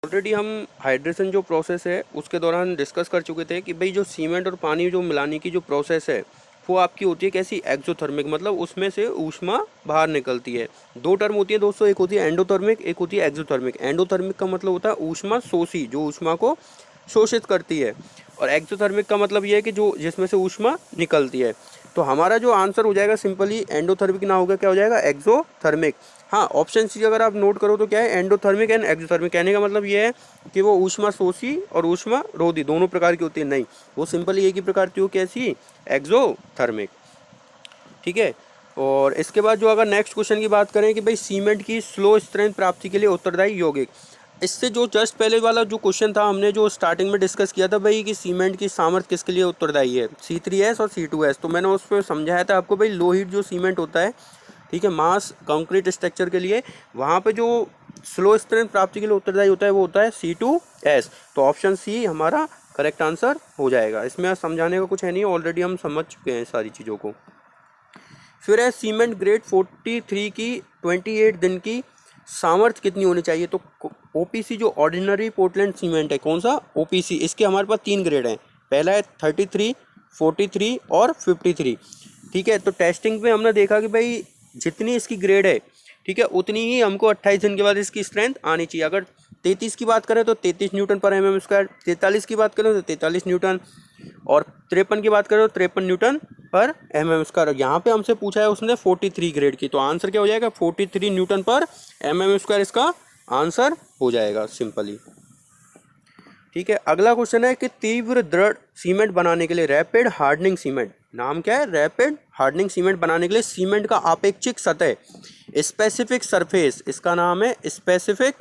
Already हम hydration जो process है उसके दौरान डिस्कस कर चुके थे कि भाई जो सीमेंट और पानी जो मिलाने की जो प्रोसेस है वो आपकी होती है कैसी, एक्सोथर्मिक, मतलब उसमें से ऊष्मा बाहर निकलती है। दो टर्म होती है दोस्तों, एक होती है एंडोथर्मिक, एक होती है एक्सोथर्मिक। एंडोथर्मिक का मतलब होता है ऊष्मा शोषी, जो ऊष्मा को शोषित करती है, और एक्सोथर्मिक का मतलब ये है कि जो जिसमें से ऊष्मा निकलती है। तो हमारा जो आंसर हो जाएगा सिंपली एंडोथर्मिक ना होगा, क्या हो जाएगा, एक्सोथर्मिक। हाँ, ऑप्शन सी अगर आप नोट करो तो क्या है, एंडोथर्मिक एंड एक्सोथर्मिक। कहने का मतलब ये है कि वो ऊष्मा शोषी और ऊष्मा रोधी दोनों प्रकार की होती है, नहीं, वो सिंपली एक ही प्रकार की हो, कैसी, एक्सोथर्मिक। ठीक है। और इसके बाद जो अगर नेक्स्ट क्वेश्चन की बात करें कि भाई सीमेंट की स्लो स्ट्रेंथ प्राप्ति के लिए उत्तरदायी यौगिक, इससे जो जस्ट पहले वाला जो क्वेश्चन था हमने जो स्टार्टिंग में डिस्कस किया था भाई कि सीमेंट की सामर्थ्य किसके लिए उत्तरदायी है, C3S और C2S, तो मैंने उस पर समझाया था आपको भाई लो हीट जो सीमेंट होता है, ठीक है, मास कंक्रीट स्ट्रक्चर के लिए, वहाँ पे जो स्लो स्ट्रेंथ प्राप्ति के लिए उत्तरदायी होता है वो होता है C2S। तो ऑप्शन सी हमारा करेक्ट आंसर हो जाएगा। इसमें समझाने का कुछ है नहीं, ऑलरेडी हम समझ चुके हैं सारी चीज़ों को। फिर है सीमेंट ग्रेड 43 की 28 दिन की सामर्थ्य कितनी होनी चाहिए, तो OPC जो ऑर्डिनरी पोर्टलैंड सीमेंट है, कौन सा, OPC, इसके हमारे पास 3 ग्रेड हैं। पहला है 33, 43 और 53। ठीक है, तो टेस्टिंग में हमने देखा कि भाई जितनी इसकी ग्रेड है, ठीक है, उतनी ही हमको 28 दिन के बाद इसकी स्ट्रेंथ आनी चाहिए। अगर 33 की बात करें तो 33 न्यूटन पर mm², 43 की बात करें तो 43 न्यूटन, और 53 की बात करें तो 53 न्यूटन पर mm²। यहाँ पे हमसे पूछा है उसने 43 ग्रेड की, तो आंसर क्या हो जाएगा, 43 न्यूटन पर mm², इसका आंसर हो जाएगा सिंपली। ठीक है, अगला क्वेश्चन है कि तीव्र दृढ़ सीमेंट बनाने के लिए रैपिड हार्डनिंग सीमेंट, नाम क्या है, रैपिड हार्डनिंग सीमेंट बनाने के लिए सीमेंट का आपेक्षिक सतह, स्पेसिफिक सरफेस, इसका नाम है स्पेसिफिक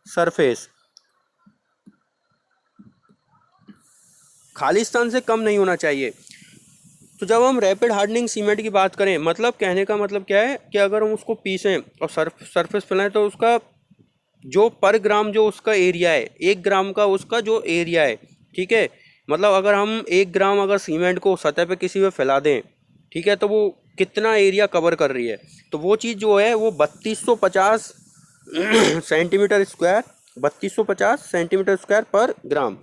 सरफेस, खाली स्थान से कम नहीं होना चाहिए। तो जब हम रैपिड हार्डनिंग सीमेंट की बात करें, मतलब कहने का मतलब क्या है कि अगर हम उसको पीसें और सरफेस फैलाएं तो उसका जो पर ग्राम जो उसका एरिया है, 1 ग्राम का उसका जो एरिया है, ठीक है, मतलब अगर हम 1 ग्राम अगर सीमेंट को सतह पे किसी पे फैला दें, ठीक है, तो वो कितना एरिया कवर कर रही है, तो वो चीज़ जो है वो 3250 सेंटीमीटर स्क्वायर, 3250 सेंटीमीटर स्क्वायर पर ग्राम।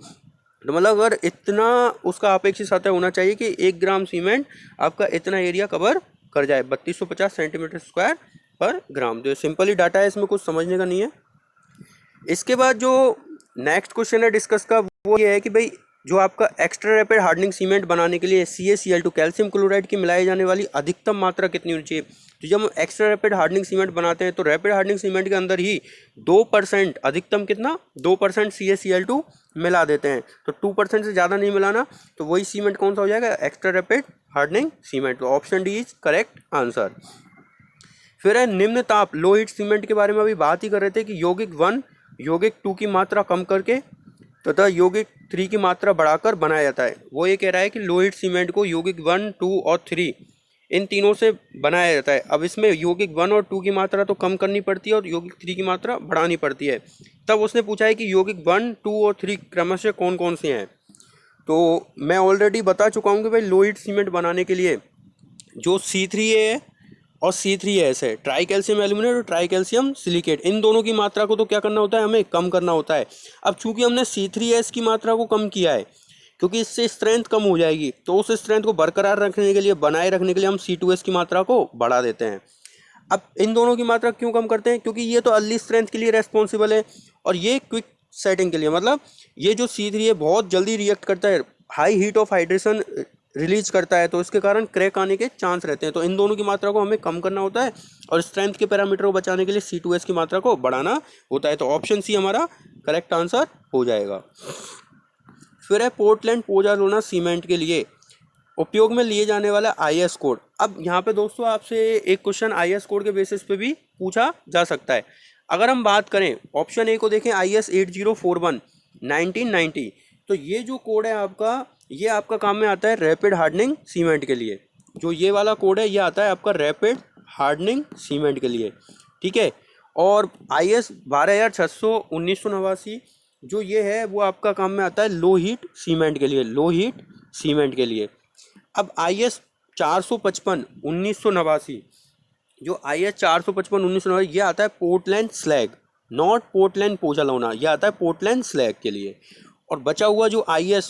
तो मतलब अगर इतना उसका अपेक्षित सतह होना चाहिए कि 1 ग्राम सीमेंट आपका इतना एरिया कवर कर जाए, 3250 सेंटीमीटर स्क्वायर पर ग्राम। तो सिंपली डाटा है, इसमें कुछ समझने का नहीं है। इसके बाद जो नेक्स्ट क्वेश्चन है डिस्कस का वो ये है कि भाई जो आपका एक्स्ट्रा रैपिड हार्डनिंग सीमेंट बनाने के लिए CaCl2 कैल्शियम क्लोराइड की मिलाई जाने वाली अधिकतम मात्रा कितनी होनी चाहिए। तो जब हम एक्स्ट्रा रैपिड हार्डनिंग सीमेंट बनाते हैं तो रैपिड हार्डनिंग सीमेंट के अंदर ही 2%, अधिकतम कितना, 2% CaCl2 मिला देते हैं। तो 2% से ज़्यादा नहीं मिलाना, तो वही सीमेंट कौन सा हो जाएगा, एक्स्ट्रा रैपिड हार्डनिंग सीमेंट। तो option D is correct answer. फिर है निम्न ताप लो हीट सीमेंट के बारे में अभी बात ही कर रहे थे कि यौगिक 1 यौगिक 2 की मात्रा कम करके तथा यौगिक 3 की मात्रा बढ़ाकर बनाया जाता है। वो ये कह रहा है कि लो हीट सीमेंट को यौगिक 1, 2 और 3 इन तीनों से बनाया जाता है। अब इसमें यौगिक 1 और 2 की मात्रा तो कम करनी पड़ती है और यौगिक 3 की मात्रा बढ़ानी पड़ती है। तब उसने पूछा है कि यौगिक 1, 2 और 3 क्रमशः कौन कौन से हैं। तो मैं ऑलरेडी बता चुका हूँ कि भाई लो हीट सीमेंट बनाने के लिए जो C3A है और C3S है, ट्राई कैल्शियम एल्यूमिनेट और ट्राई कैल्शियम सिलिकेट, इन दोनों की मात्रा को तो क्या करना होता है, हमें कम करना होता है। अब चूंकि हमने C3S की मात्रा को कम किया है क्योंकि इससे स्ट्रेंथ कम हो जाएगी, तो उस स्ट्रेंथ को बरकरार रखने के लिए, बनाए रखने के लिए हम C2S की मात्रा को बढ़ा देते हैं। अब इन दोनों की मात्रा क्यों कम करते हैं, क्योंकि ये तो अर्ली स्ट्रेंथ के लिए रेस्पॉन्सिबल है और ये क्विक सेटिंग के लिए, मतलब ये जो C3 है बहुत जल्दी रिएक्ट करता है, high heat of hydration release करता है, तो इसके कारण क्रैक आने के चांस रहते हैं। तो इन दोनों की मात्रा को हमें कम करना होता है और स्ट्रेंथ के पैरामीटर को बचाने के लिए C2S की मात्रा को बढ़ाना होता है। तो ऑप्शन सी हमारा करेक्ट आंसर हो जाएगा। फिर है पोर्टलैंड पोजालोना सीमेंट के लिए उपयोग में लिए जाने वाला IS कोड। अब यहाँ पे दोस्तों आपसे एक क्वेश्चन IS कोड के बेसिस पे भी पूछा जा सकता है। अगर हम बात करें ऑप्शन ए को देखें, IS 8041 1990, तो ये जो कोड है आपका, ये आपका काम में आता है रैपिड हार्डनिंग सीमेंट के लिए। जो ये वाला कोड है ये आता है आपका रैपिड हार्डनिंग सीमेंट के लिए, ठीक है। और IS 12600 1989 जो ये है वो आपका काम में आता है लो हीट सीमेंट के लिए, लो हीट सीमेंट के लिए। अब IS 455 1989, जो IS 455 1989 ये आता है पोर्टलैंड स्लैग, नॉट पोर्टलैंड पोजालोना, यह आता है पोर्टलैंड स्लैग के लिए। और बचा हुआ जो IS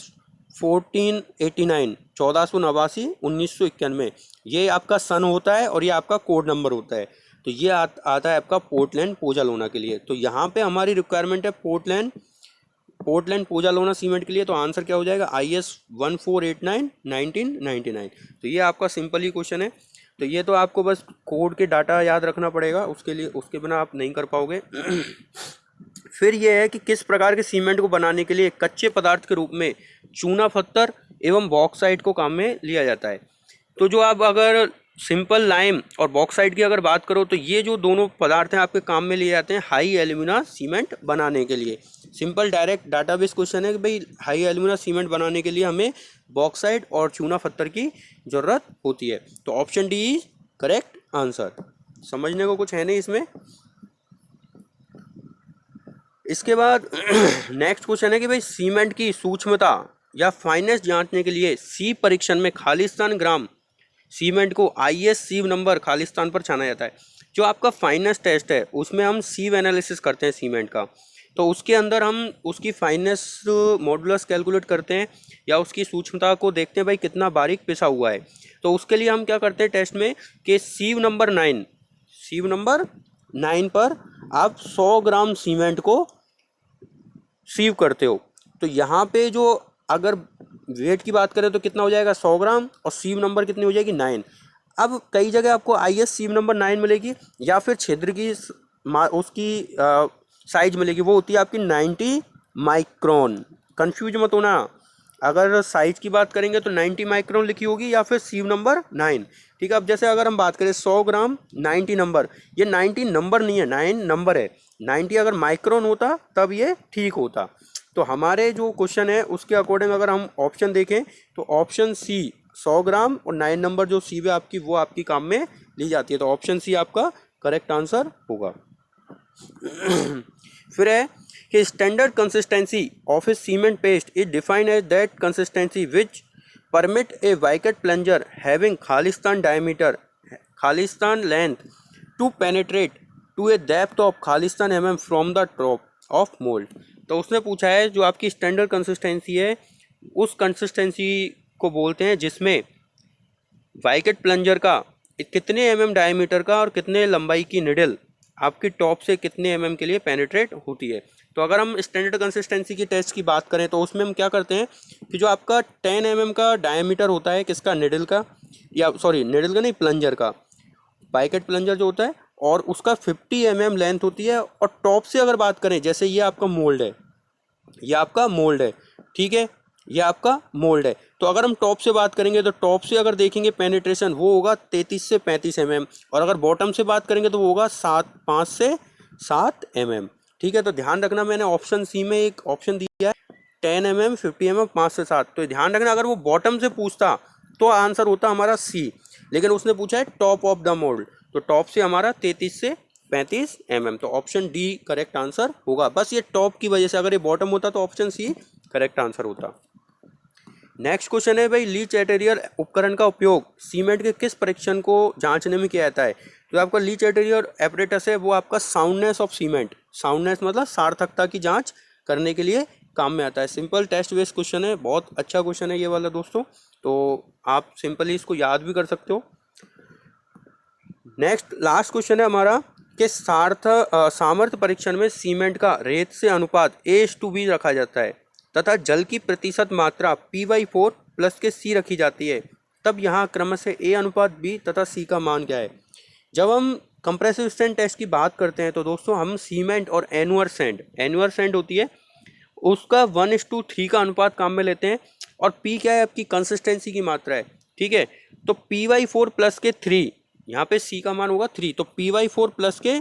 1489 1489 1991, ये आपका सन होता है और ये आपका कोड नंबर होता है। तो ये आता है आपका पोर्टलैंड पोजालोना के लिए। तो यहाँ पे हमारी रिक्वायरमेंट है पोर्टलैंड पोजालोना सीमेंट के लिए। तो आंसर क्या हो जाएगा, IS 1489 1999। तो ये आपका सिंपल ही क्वेश्चन है। तो ये तो आपको बस कोड के डाटा याद रखना पड़ेगा, उसके लिए, उसके बिना आप नहीं कर पाओगे। फिर यह है कि किस प्रकार के सीमेंट को बनाने के लिए कच्चे पदार्थ के रूप में चूना पत्थर एवं बॉक्साइट को काम में लिया जाता है। तो जो आप अगर सिंपल लाइम और बॉक्साइट की अगर बात करो, तो ये जो दोनों पदार्थ हैं आपके काम में लिए जाते हैं हाई एल्यूमिना सीमेंट बनाने के लिए। सिंपल डायरेक्ट डाटाबेस क्वेश्चन है कि भाई हाई एल्यूमिना सीमेंट बनाने के लिए हमें बॉक्साइट और चूना पत्थर की ज़रूरत होती है। तो option D is correct answer. समझने को कुछ है नहीं इसमें। इसके बाद नेक्स्ट क्वेश्चन है कि भाई सीमेंट की सूक्ष्मता या फाइनेस जांचने के लिए सी परीक्षण में खालिस्तान ग्राम सीमेंट को IS सीव नंबर खालिस्तान पर छाना जाता है। जो आपका फाइनेस टेस्ट है उसमें हम सीव एनालिसिस करते हैं सीमेंट का। तो उसके अंदर हम उसकी फाइनेस मॉडुलस कैलकुलेट करते हैं या उसकी सूक्ष्मता को देखते हैं भाई कितना बारीक पिसा हुआ है। तो उसके लिए हम क्या करते हैं टेस्ट में कि सीव नंबर 9 पर आप 100 ग्राम सीमेंट को सीव करते हो। तो यहाँ पे जो अगर वेट की बात करें तो कितना हो जाएगा 100 ग्राम, और सीव नंबर कितनी हो जाएगी 9। अब कई जगह आपको IS सीव नंबर 9 मिलेगी या फिर छिद्र की उसकी साइज मिलेगी, वो होती है आपकी 90 माइक्रोन। कंफ्यूज मत होना, अगर साइज की बात करेंगे तो 90 माइक्रोन लिखी होगी या फिर सीव नंबर 9। ठीक है। अब जैसे अगर हम बात करें 100 ग्राम 90 नंबर, ये 90 नंबर नहीं है, 9 नंबर है। 90 अगर माइक्रोन होता तब ये ठीक होता। तो हमारे जो क्वेश्चन है उसके अकॉर्डिंग अगर हम ऑप्शन देखें तो ऑप्शन सी 100 ग्राम और 9 नंबर जो सीव है आपकी, वो आपकी काम में ली जाती है। तो ऑप्शन सी आपका करेक्ट आंसर होगा। फिर है कि standard consistency of a cement paste is defined as that consistency which permit a Vicat plunger having खालिस्तान डायमीटर खालिस्तान length to penetrate to a depth of खालिस्तान mm from the top of mould. तो उसने पूछा है जो आपकी standard consistency है उस कंसिस्टेंसी को बोलते हैं जिसमें वाइकेट प्लंजर का कितने mm डायमीटर का और कितने लंबाई की निडल आपकी टॉप से कितने mm के लिए पेनिट्रेट होती है। तो अगर हम स्टैंडर्ड कंसिस्टेंसी की टेस्ट की बात करें तो उसमें हम क्या करते हैं कि जो आपका 10 mm का डायमीटर होता है किसका, निडल का, या सॉरी निडल का नहीं, प्लंजर का, वाइकेट प्लंजर जो होता है, और उसका 50 mm लेंथ होती है। और टॉप से अगर बात करें, जैसे ये आपका मोल्ड है, ये आपका मोल्ड है, ठीक है, ये आपका मोल्ड है। तो अगर हम टॉप से बात करेंगे तो टॉप से अगर देखेंगे पेनिट्रेशन वो होगा 33 से 35 mm, और अगर बॉटम से बात करेंगे तो वो होगा 5 से 7 mm। ठीक है। तो ध्यान रखना, मैंने ऑप्शन सी में एक ऑप्शन दिया है 10 mm 50 mm 5 से 7। तो ध्यान रखना, अगर वो बॉटम से पूछता तो आंसर होता हमारा सी, लेकिन उसने पूछा है टॉप ऑफ द मोल्ड, तो टॉप से हमारा 33 से 35 mm। तो ऑप्शन डी करेक्ट आंसर होगा। बस ये टॉप की वजह से, अगर ये बॉटम होता तो ऑप्शन सी करेक्ट आंसर होता। नेक्स्ट क्वेश्चन है भाई लीच एटेरियर उपकरण का उपयोग सीमेंट के किस परीक्षण को जांचने में किया जाता है। तो आपका लीच एटेरियर एपरेटस है वो आपका साउंडनेस ऑफ सीमेंट, साउंडनेस मतलब सार्थकता की जांच करने के लिए काम में आता है। सिंपल टेस्ट बेस्ड क्वेश्चन है, बहुत अच्छा क्वेश्चन है ये वाला दोस्तों, तो आप सिंपली इसको याद भी कर सकते हो। नेक्स्ट लास्ट क्वेश्चन है हमारा कि सामर्थ्य परीक्षण में सीमेंट का रेत से अनुपात A:B रखा जाता है तथा जल की प्रतिशत मात्रा P/4 प्लस के C रखी जाती है, तब यहाँ क्रमशः A:B तथा C का मान क्या है। जब हम कंप्रेसिव स्ट्रेंथ टेस्ट की बात करते हैं तो दोस्तों हम सीमेंट और एनुअर सैंड होती है उसका 1:3 का अनुपात काम में लेते हैं, और P क्या है आपकी कंसिस्टेंसी की मात्रा है, ठीक है। तो P/4 प्लस के 3, यहाँ पे C का मान होगा 3, तो P/4 प्लस के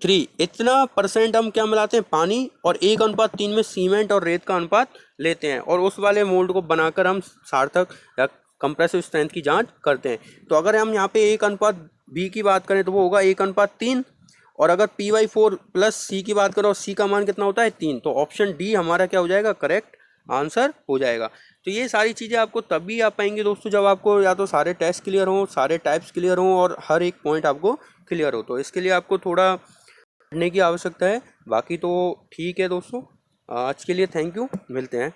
3 इतना परसेंट हम क्या मिलाते हैं, पानी, और 1:3 में सीमेंट और रेत का अनुपात लेते हैं, और उस वाले मोल्ड को बनाकर हम सार्थक या कंप्रेसिव स्ट्रेंथ की जांच करते हैं। तो अगर हम यहाँ पे 1:B की बात करें तो वो होगा 1:3, और अगर P/4 प्लस C की बात करें और C का मान कितना होता है 3, तो ऑप्शन डी हमारा क्या हो जाएगा, करेक्ट आंसर हो जाएगा। तो ये सारी चीज़ें आपको तभी आ पाएंगी दोस्तों जब आपको या तो सारे टेस्ट क्लियर हों, सारे टाइप्स क्लियर हों और हर एक पॉइंट आपको क्लियर हो। तो इसके लिए आपको थोड़ा की आवश्यकता है। बाकी तो ठीक है दोस्तों, आज के लिए थैंक यू, मिलते हैं।